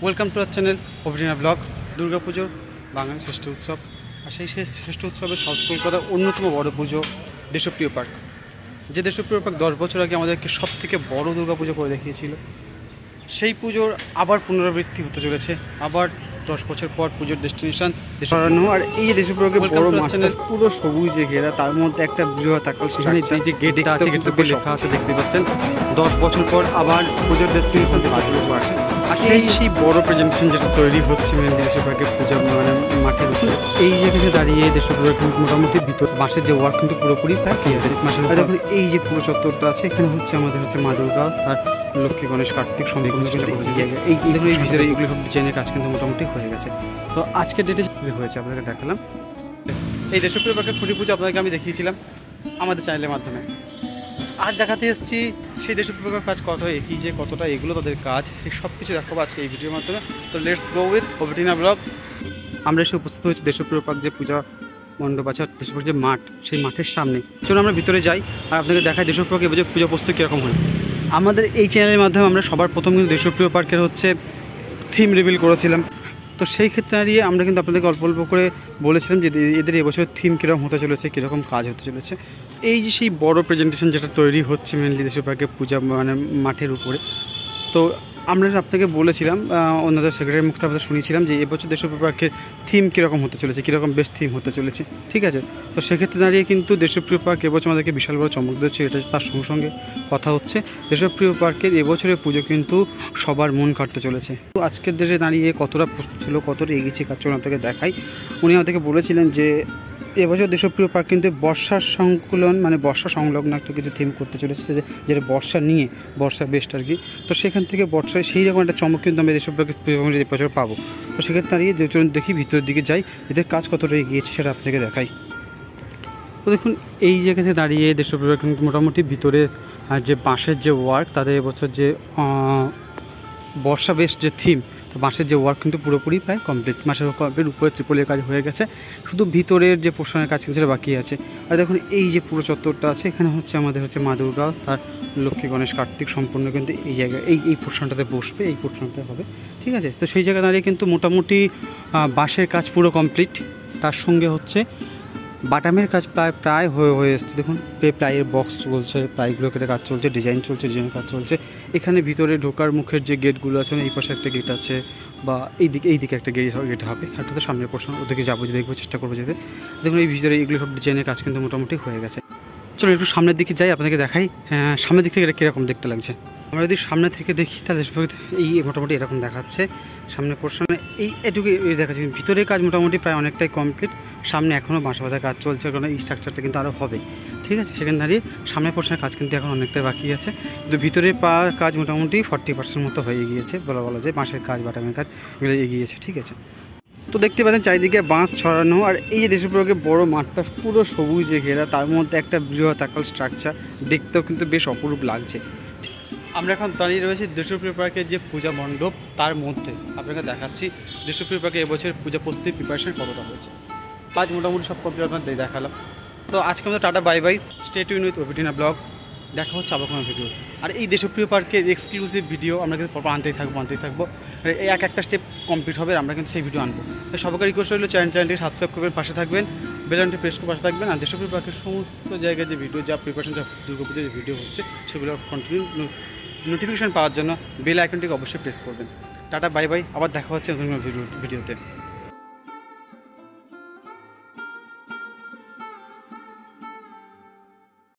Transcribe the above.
Welcome to our channel অভিনয় blog. Durga Puja বাঙালির শ্রেষ্ঠ উৎসব, আর সেই শ্রেষ্ঠ উৎসবে সাউথ কলকাতার অন্যতম বড় পুজো দেশপ্রিয় পার্ক। যে দেশপ্রিয় পার্ক 10 বছর আগে আমাদেরকে সব থেকে বড় দুর্গাপুজো করে দেখিয়েছিল, সেই পুজোর আবার পুনরাবৃত্তি হতে চলেছে। আবার 10 বছর পর পুজোর ডেস্টিনেশন সরানো। আর এই যে দেশপ্রিয় বড় মাঠটা পুরো সবুজে ঘেরা, তার মধ্যে একটা বৃহৎ আকার এই যে গেটটা আছে, গেটটা লেখা আছে দেখতে পাচ্ছেন, 10 বছর পর আবার পুজোর ডেস্টিনেশন দেশপ্রিয় পার্ক। আর সেই বড় প্রেজেন্টেশন যেটা তৈরি হচ্ছে মেন দেশপ্রিয় পার্কের পূজা মাঠের উপরে, এই জায়গাতে দাঁড়িয়ে দেশপ্রিয় পার্ক মোটামুটি ভিতর বাঁশের যে ওয়ার্ক কিন্তু পুরোপুরি বাকি আছে। দেখুন এই যে পুরো চত্বরটা আছে, এখানে হচ্ছে আমাদের মা দুর্গা আর লক্ষ্মী গণেশ কার্তিক সম্পূর্ণ এই ভিতরে এগুলো সব ডিজাইনের কাজ কিন্তু মোটামুটি হয়ে গেছে। তো আজকের ডেটে হয়েছে আপনাকে দেখালাম। এই দেশপ্রিয় পার্কের খুঁটি পুজো আপনাকে আমি দেখিয়েছিলাম আমাদের চ্যানেলের মাধ্যমে। আজ দেখাতে এসেছি সেই দেশপ্রিয় পার্কের কাজ কত এগিয়েছে, কতটা এগুলো তাদের কাজ, সেই সব কিছু দেখাবো আজকে এই ভিডিওর মাধ্যমে। তো লেটস গো উইথ অভিনয় ব্লগ। আমরা এসে উপস্থিত হয়েছি দেশপ্রিয় পার্ক যে পূজা মণ্ডপ আছে, দেশপ্রিয় যে মাঠ, সেই মাঠের সামনে। চলুন আমরা ভিতরে যাই আর আপনাকে দেখাই দেশপ্রিয় পার্কে এবছর পূজা প্রস্তুতি কীরকম হয়। আমাদের এই চ্যানেলের মাধ্যমে আমরা সবার প্রথম কিন্তু দেশপ্রিয় পার্কের থিম রিভিল করেছিলাম। তো সেই ক্ষেত্রে দাঁড়িয়ে আমরা কিন্তু আপনাদেরকে অল্প অল্প করে বলেছিলাম যে এদের এবছর থিম কীরকম হতে চলেছে, কীরকম কাজ হতে চলেছে। এই যে সেই বড় প্রেজেন্টেশন যেটা তৈরি হচ্ছে মেনলি দেশপ্রিয় পার্কের পূজা মাঠের উপরে, তো আমরা আপনাকে বলেছিলাম, অন্যদের সেক্রেটারির মুখ থেকে শুনেছিলাম যে এবছর দেশপ্রিয় পার্কের থিম কীরকম হতে চলেছে, কীরকম বেস্ট থিম হতে চলেছে, ঠিক আছে। তো সেক্ষেত্রে দাঁড়িয়ে কিন্তু দেশপ্রিয় পার্ক এবছর আমাদেরকে বিশাল বড় চমক দিচ্ছে। এটা তার সঙ্গে সঙ্গে কথা হচ্ছে দেশপ্রিয় পার্কের এবছরের পুজো কিন্তু সবার মন কাটতে চলেছে। তো আজকের দেশে দাঁড়িয়ে কতটা প্রস্তুত ছিল, কতটা এগিয়েছে কাজ চলুন আপনাকে দেখাই। উনি আমাদেরকে বলেছিলেন যে এবছর দেশপ্রিয় পার্ক কিন্তু বর্ষার সংকুলন বর্ষা সংলগ্ন একটা কিছু থিম করতে চলেছে, যেটা বর্ষা নিয়ে, বর্ষা বেস্ট আর কি। তো সেখান থেকে বর্ষায় সেই রকম একটা চমক কিন্তু আমরা দেশপ্রিয় পার্কের এবছর পাবো। তো সেক্ষেত্রে দাঁড়িয়ে চলুন দেখি ভিতরের দিকে যাই, এদের কাজ কতটা এগিয়েছে সেটা আপনাকে দেখাই। তো দেখুন এই জায়গাতে দাঁড়িয়ে দেশপ্রিয় পার্ক কিন্তু মোটামুটি ভিতরে যে বাঁশের যে ওয়ার্ক, তাদের এবছর যে বর্ষা বেস্ট যে থিম, তো বাঁশের যে ওয়ার্ক কিন্তু পুরোপুরি প্রায় কমপ্লিট। বাঁশের কমপ্লিট, উপরে ত্রিপলের কাজ হয়ে গেছে, শুধু ভিতরের যে পোর্শনের কাজ কিন্তু সেটা বাকি আছে। আর দেখুন এই যে পুরো চত্বরটা আছে, এখানে আমাদের মা দুর্গা তার লক্ষ্মী গণেশ কার্তিক সম্পূর্ণ কিন্তু এই জায়গায় এই পোর্শনটাতে বসবে, এই পোর্শনটাতে হবে, ঠিক আছে। তো সেই জায়গায় দাঁড়িয়ে কিন্তু মোটামুটি বাঁশের কাজ পুরো কমপ্লিট। তার সঙ্গে বাটামের কাজ প্রায় হয়ে এসছে। দেখুন প্লাইয়ের বক্স চলছে, প্লাইগুলো কেটে কাজ চলছে, ডিজাইন চলছে, ডিজাইনের কাজ চলছে। এখানে ভিতরে ঢোকার মুখের যে গেটগুলো আছে, এই পাশে একটা গেট আছে, বা এইদিকে একটা গেট হবে। একটা তো সামনের পোর্শন, ওদিকে যাবো, দেখবো, চেষ্টা করবো যেতে। দেখুন এই ভিতরে এগুলো সব ডিজাইনের কাজ কিন্তু মোটামুটি হয়ে গেছে। চলো একটু সামনের দিকে যাই, আপনাদেরকে দেখাই সামনের দিক থেকে এটা কীরকম দেখতে লাগছে। আমরা যদি সামনে থেকে দেখি তাহলে এই মোটামুটি এরকম দেখাচ্ছে সামনের পোর্শনে, এটুকু দেখাচ্ছে। ভিতরের কাজ মোটামুটি প্রায় অনেকটাই কমপ্লিট। সামনে এখনও বাঁশ বাঁধার কাজ চলছে, কারণ এই স্ট্রাকচারটা কিন্তু আরও হবে, ঠিক আছে। সেখানে দাঁড়িয়ে সামনের পোর্শনের কাজ কিন্তু এখন অনেকটাই বাকি আছে, কিন্তু ভিতরের কাজ মোটামুটি 40% মতো হয়ে গিয়েছে বলা যায়। বাঁশের কাজ, বাটামের কাজ এগুলো এগিয়েছে, ঠিক আছে। তো দেখতে পাচ্ছেন চারিদিকে বাঁশ ছড়ানো, আর এই যে দেশপ্রিয় পার্কের বড় মাঠটা পুরো সবুজে ঘেরা, তার মধ্যে একটা বৃহৎ আকার স্ট্রাকচার, দেখতেও কিন্তু বেশ অপরূপ লাগছে। আমরা এখন দাঁড়িয়ে রয়েছি দেশপ্রিয় পার্কের যে পূজা মণ্ডপ, তার মধ্যে আপনাকে দেখাচ্ছি দেশপ্রিয় পার্কে এবছর পূজা প্রস্তুতি প্রিপারেশন কতটা হয়েছে। কাজ মোটামুটি সব কমপ্লিট আপনাদের দেখালাম। তো আজকে আমাদের tata bye bye, stay tune with অভিনয় ব্লগ। দেখা হচ্ছে আবার কোনো ভিডিওতে। আর এই দেশপ্রিয় পার্কের এক্সক্লুসিভ ভিডিও আমরা কিন্তু আনতেই থাকবো। এই একটা স্টেপ কমপ্লিট হবে, আমরা কিন্তু সেই ভিডিও আনবো। তো সবাইকে রিকোয়েস্ট রইল চ্যানেলটিকে সাবস্ক্রাইব করবেন, পাশে থাকবেন, বেল আইকনটি প্রেস করে পাশে থাকবেন। আর দেশপ্রিয় পার্কের সমস্ত জায়গায় যে ভিডিও, যা প্রিপারেশন, যা দুর্গাপুজোর যে ভিডিও হচ্ছে, সেগুলো কন্টিনিউ নোটিফিকেশান পাওয়ার জন্য বেল আইকনটিকে অবশ্যই প্রেস করবেন। টাটা বাই বাই, আবার দেখা হচ্ছে নতুন ভিডিওতে।